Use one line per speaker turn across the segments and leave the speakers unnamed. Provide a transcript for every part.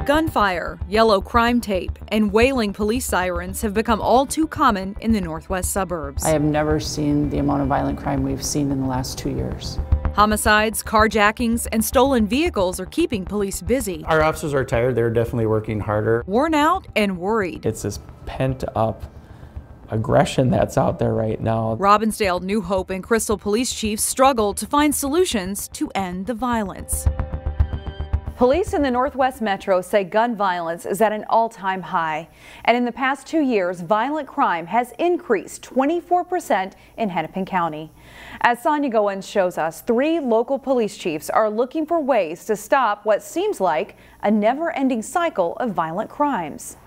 Gunfire, yellow crime tape, and wailing police sirens have become all too common in the northwest suburbs.
I have never seen the amount of violent crime we've seen in the last 2 years.
Homicides, carjackings, and stolen vehicles are keeping police busy.
Our officers are tired. They're definitely working harder.
Worn out and worried.
It's this pent-up aggression that's out there right now.
Robbinsdale, New Hope, and Crystal police chiefs struggle to find solutions to end the violence. Police in the Northwest Metro say gun violence is at an all-time high. And in the past 2 years, violent crime has increased 24% in Hennepin County. As Sonia Goins shows us, 3 local police chiefs are looking for ways to stop what seems like a never-ending cycle of violent crimes.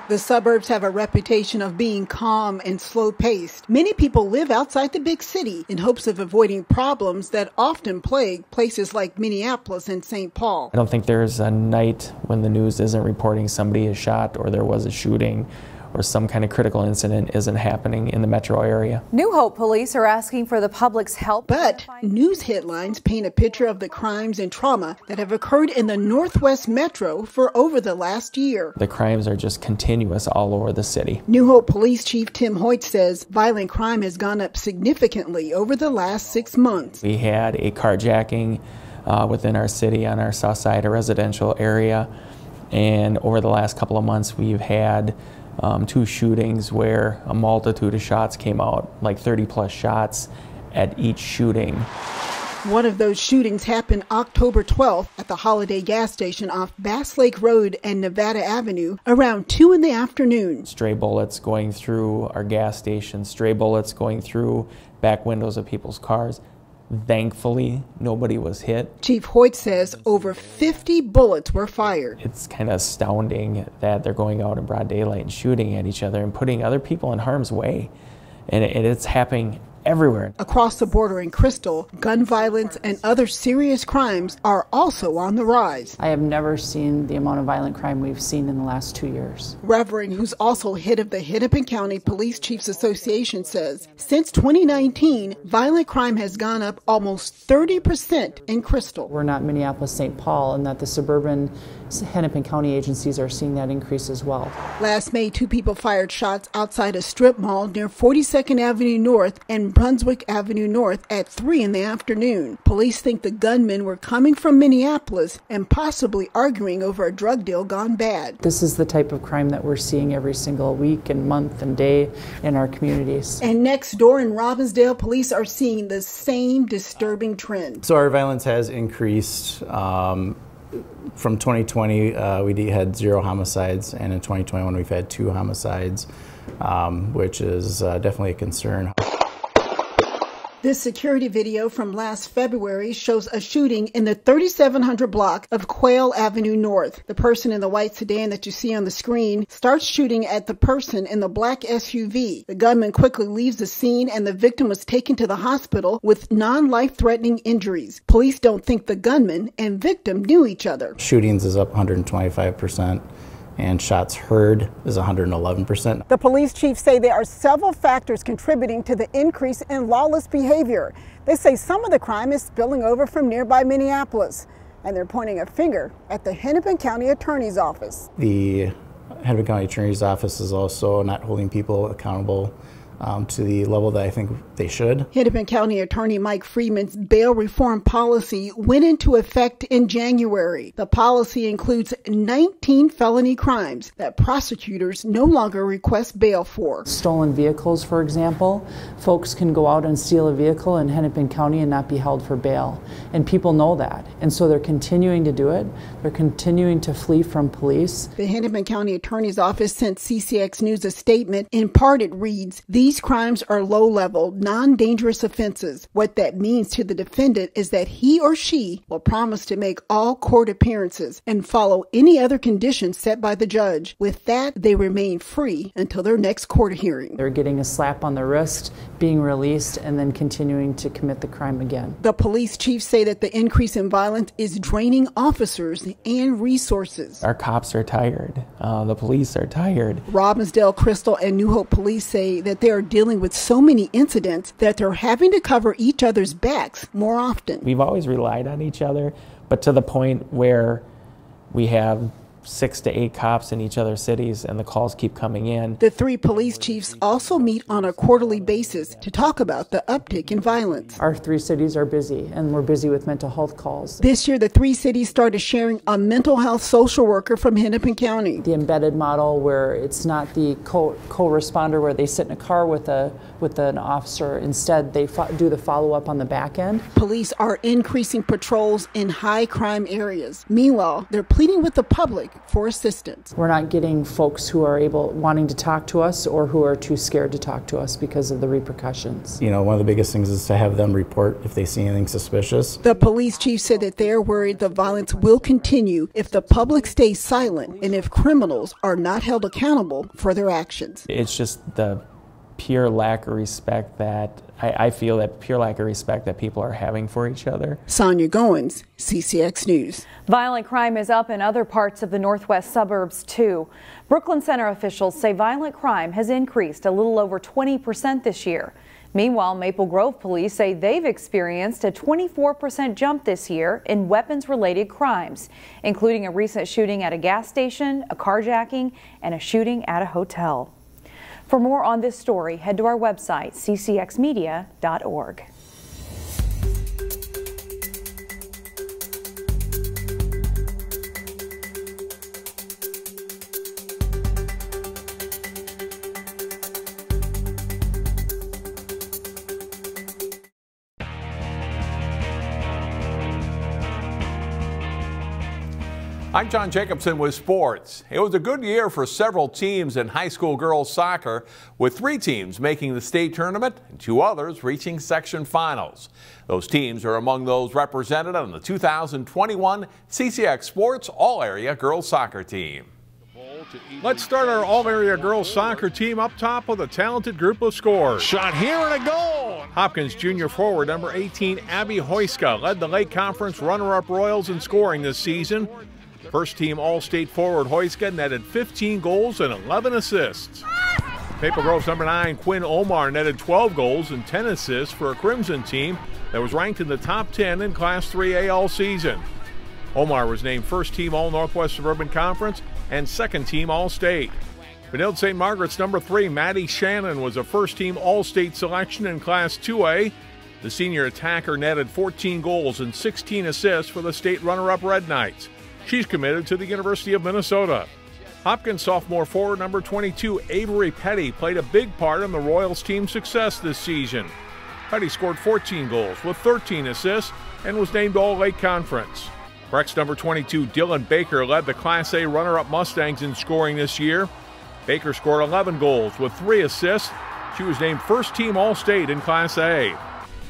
The suburbs have a reputation of being calm and slow-paced. Many people live outside the big city in hopes of avoiding problems that often plague places like Minneapolis and St. Paul.
I don't think there's a night when the news isn't reporting somebody is shot or there was a shooting or some kind of critical incident isn't happening in the metro area.
New Hope police are asking for the public's help.
But news headlines paint a picture of the crimes and trauma that have occurred in the Northwest Metro for over the last year.
The crimes are just continuous all over the city.
New Hope Police Chief Tim Hoyt says violent crime has gone up significantly over the last 6 months.
We had a carjacking within our city on our south side, a residential area, and over the last couple of months we've had 2 shootings where a multitude of shots came out, like 30+ shots at each shooting.
One of those shootings happened October 12th at the Holiday gas station off Bass Lake Road and Nevada Avenue around 2 in the afternoon.
Stray bullets going through our gas station, stray bullets going through back windows of people's cars. Thankfully, nobody was hit.
Chief Hoyt says over 50 bullets were fired.
It's kind of astounding that they're going out in broad daylight and shooting at each other and putting other people in harm's way. And it's happening everywhere.
Across the border in Crystal, gun violence and other serious crimes are also on the rise.
I have never seen the amount of violent crime we've seen in the last 2 years.
Reverend, who's also head of the Hennepin County Police Chiefs Association, says since 2019, violent crime has gone up almost 30% in Crystal.
We're not Minneapolis, St. Paul, and that the suburban Hennepin County agencies are seeing that increase as well.
Last May, 2 people fired shots outside a strip mall near 42nd Avenue North and Brunswick Avenue North at 3 in the afternoon. Police think the gunmen were coming from Minneapolis and possibly arguing over a drug deal gone bad.
This is the type of crime that we're seeing every single week and month and day in our communities.
And next door in Robbinsdale, police are seeing the same disturbing trend.
So our violence has increased. From 2020, we had 0 homicides, and in 2021 we've had 2 homicides, which is definitely a concern.
This security video from last February shows a shooting in the 3700 block of Quail Avenue North. The person in the white sedan that you see on the screen starts shooting at the person in the black SUV. The gunman quickly leaves the scene and the victim was taken to the hospital with non-life-threatening injuries. Police don't think the gunman and victim knew each other.
Shootings is up 125%. And shots heard is 111%.
The police chiefs say there are several factors contributing to the increase in lawless behavior. They say some of the crime is spilling over from nearby Minneapolis, and they're pointing a finger at the Hennepin County Attorney's Office.
The Hennepin County Attorney's Office is also not holding people accountable to the level that I think they should.
Hennepin County Attorney Mike Freeman's bail reform policy went into effect in January. The policy includes 19 felony crimes that prosecutors no longer request bail for.
Stolen vehicles, for example. Folks can go out and steal a vehicle in Hennepin County and not be held for bail. And people know that. And so they're continuing to do it. They're continuing to flee from police.
The Hennepin County Attorney's Office sent CCX News a statement. In part, it reads, "These crimes are low-level, non-dangerous offenses. What that means to the defendant is that he or she will promise to make all court appearances and follow any other conditions set by the judge. With that, they remain free until their next court hearing."
They're getting a slap on the wrist, being released, and then continuing to commit the crime again.
The police chiefs say that the increase in violence is draining officers and resources.
Our cops are tired. The police are tired.
Robbinsdale, Crystal, and New Hope police say that they are dealing with so many incidents that they're having to cover each other's backs more often.
We've always relied on each other, but to the point where we have 6 to 8 cops in each other's cities, and the calls keep coming in.
The 3 police chiefs also meet on a quarterly basis to talk about the uptick in violence.
Our 3 cities are busy, and we're busy with mental health calls.
This year, the 3 cities started sharing a mental health social worker from Hennepin County.
The embedded model, where it's not the co-responder where they sit in a car with an officer. Instead, they do the follow-up on the back end.
Police are increasing patrols in high-crime areas. Meanwhile, they're pleading with the public for assistance.
We're not getting folks who are wanting to talk to us or who are too scared to talk to us because of the repercussions.
You know, one of the biggest things is to have them report if they see anything suspicious.
The police chief said that they're worried the violence will continue if the public stays silent and if criminals are not held accountable for their actions.
It's just the pure lack of respect that I feel that pure lack of respect that people are having for each other.
Sonia Goins, CCX News.
Violent crime is up in other parts of the northwest suburbs too. Brooklyn Center officials say violent crime has increased a little over 20% this year. Meanwhile, Maple Grove police say they've experienced a 24% jump this year in weapons-related crimes, including a recent shooting at a gas station, a carjacking, and a shooting at a hotel. For more on this story, head to our website, ccxmedia.org.
I'm John Jacobson with sports. It was a good year for several teams in high school girls soccer, with 3 teams making the state tournament and 2 others reaching section finals. Those teams are among those represented on the 2021 CCX Sports All-Area Girls Soccer Team.
Let's start our all-area girls soccer team up top with a talented group of scorers.
Shot here and a goal.
Hopkins junior forward number 18 Abby Hoyska led the Lake Conference runner-up Royals in scoring this season. First team All-State forward Hoyska netted 15 goals and 11 assists. Maple Grove's number 9 Quinn Omar netted 12 goals and 10 assists for a Crimson team that was ranked in the top 10 in Class 3A all season. Omar was named first team All-Northwest Suburban Conference and second team All-State. Benilde St. Margaret's number 3 Maddie Shannon was a first team All-State selection in Class 2A. The senior attacker netted 14 goals and 16 assists for the state runner-up Red Knights. She's committed to the University of Minnesota. Hopkins sophomore forward number 22 Avery Petty played a big part in the Royals team's success this season. Petty scored 14 goals with 13 assists and was named All-Lake Conference. Breck's number 22 Dylan Baker led the Class A runner-up Mustangs in scoring this year. Baker scored 11 goals with 3 assists. She was named first team All-State in Class A.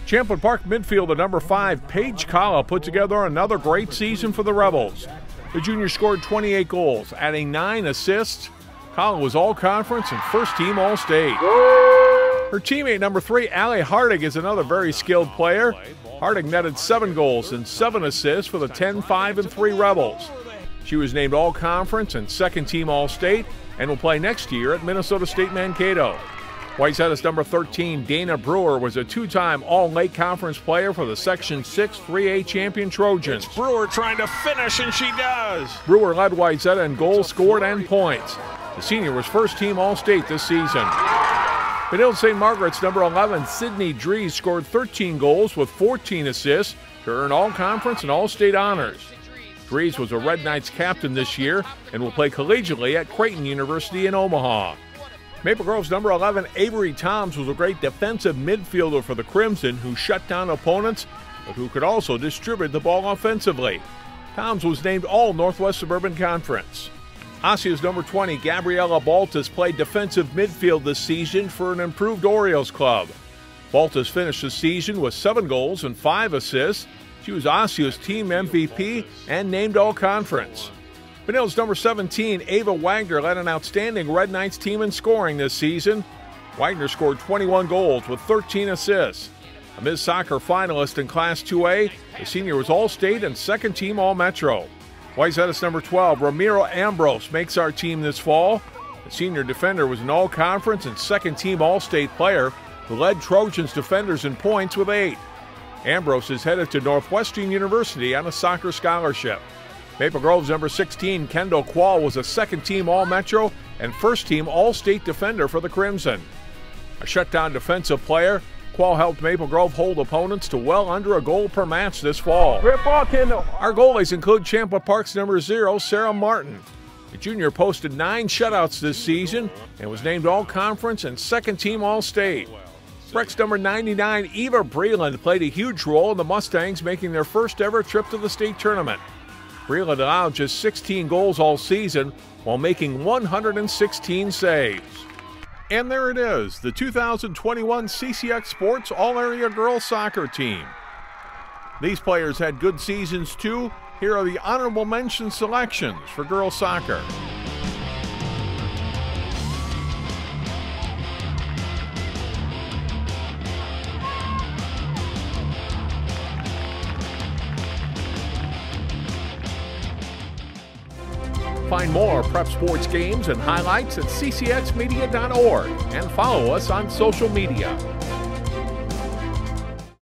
Champlin Park midfielder number 5 Paige Kalla put together another great season for the Rebels. The junior scored 28 goals, adding 9 assists. Kalla was all-conference and first-team All-State. Her teammate number 3, Allie Hardig, is another very skilled player. Hardig netted 7 goals and 7 assists for the 10-5-3 Rebels. She was named All-Conference and second-team All-State and will play next year at Minnesota State Mankato. Whitehead's number 13, Dana Brewer, was a 2-time All-Lake Conference player for the Section 6 3A champion Trojans.
It's Brewer trying to finish, and she does.
Brewer led Whitehead in goals scored and points. The senior was first-team All-State this season. Benilde St. Margaret's number 11, Sydney Dries, scored 13 goals with 14 assists to earn All-Conference and All-State honors. Dries was a Red Knights captain this year and will play collegiately at Creighton University in Omaha. Maple Grove's number 11, Avery Toms, was a great defensive midfielder for the Crimson who shut down opponents, but who could also distribute the ball offensively. Toms was named All-Northwest Suburban Conference. Ossia's number 20, Gabriella Baltus, played defensive midfield this season for an improved Orioles club. Baltus finished the season with 7 goals and 5 assists. She was Ossia's team MVP and named All-Conference. Benilde's number 17, Ava Wagner, led an outstanding Red Knights team in scoring this season. Wagner scored 21 goals with 13 assists. A Ms. Soccer finalist in Class 2A, the senior was All-State and second-team All-Metro. Whitehead's number 12, Ramiro Ambrose, makes our team this fall. The senior defender was an All-Conference and second-team All-State player who led Trojans defenders in points with 8. Ambrose is headed to Northwestern University on a soccer scholarship. Maple Grove's number 16, Kendall Quall, was a second-team All-Metro and first-team All-State defender for the Crimson. A shutdown defensive player, Quall helped Maple Grove hold opponents to well under a goal per match this fall.
Great ball, Kendall.
Our goalies include Champa Park's number 0, Sarah Martin. The junior posted 9 shutouts this season and was named All-Conference and second-team All-State. Breck's number 99, Eva Breland, played a huge role in the Mustangs making their first-ever trip to the state tournament. Breland allowed just 16 goals all season while making 116 saves. And there it is, the 2021 CCX Sports All-Area Girls Soccer Team. These players had good seasons too. Here are the honorable mention selections for girls soccer. Find more prep sports games and highlights at ccxmedia.org and follow us on social media.